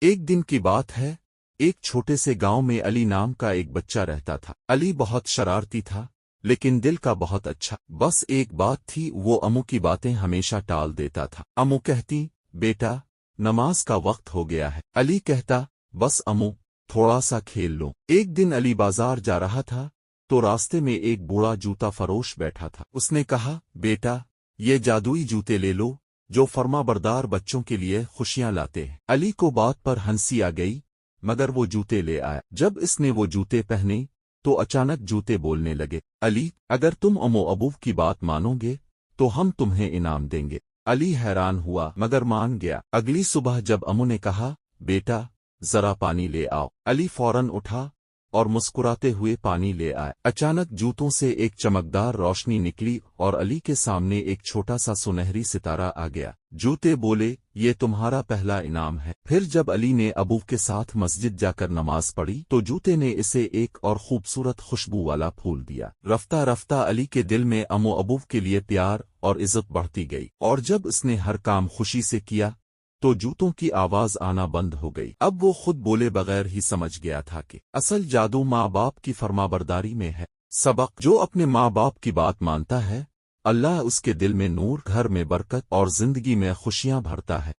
ایک دن کی بات ہے، ایک چھوٹے سے گاؤں میں علی نام کا ایک بچہ رہتا تھا۔ علی بہت شرارتی تھا، لیکن دل کا بہت اچھا۔ بس ایک بات تھی، وہ امو کی باتیں ہمیشہ ٹال دیتا تھا۔ امو کہتی، بیٹا نماز کا وقت ہو گیا ہے۔ علی کہتا، بس امو تھوڑا سا کھیل لو۔ ایک دن علی بازار جا رہا تھا تو راستے میں ایک بوڑھا جوتا فروش بیٹھا تھا۔ اس نے کہا، بیٹا یہ جادوئی جوتے لے لو جو فرما بردار بچوں کے لیے خوشیاں لاتے ہیں۔ علی کو بات پر ہنسی آ گئی، مگر وہ جوتے لے آیا۔ جب اس نے وہ جوتے پہنے تو اچانک جوتے بولنے لگے، علی اگر تم امو ابو کی بات مانو گے تو ہم تمہیں انعام دیں گے۔ علی حیران ہوا مگر مان گیا۔ اگلی صبح جب امو نے کہا، بیٹا ذرا پانی لے آؤ، علی فوراً اٹھا اور مسکراتے ہوئے پانی لے آئے۔ اچانک جوتوں سے ایک چمکدار روشنی نکلی اور علی کے سامنے ایک چھوٹا سا سنہری ستارہ آ گیا۔ جوتے بولے، یہ تمہارا پہلا انعام ہے۔ پھر جب علی نے ابو کے ساتھ مسجد جا کر نماز پڑھی تو جوتے نے اسے ایک اور خوبصورت خوشبو والا پھول دیا۔ رفتہ رفتہ علی کے دل میں امو ابو کے لیے پیار اور عزت بڑھتی گئی، اور جب اس نے ہر کام خوشی سے کیا تو جوتوں کی آواز آنا بند ہو گئی۔ اب وہ خود بولے بغیر ہی سمجھ گیا تھا کہ اصل جادو ماں باپ کی فرمانبرداری میں ہے۔ سبق: جو اپنے ماں باپ کی بات مانتا ہے، اللہ اس کے دل میں نور، گھر میں برکت اور زندگی میں خوشیاں بھرتا ہے۔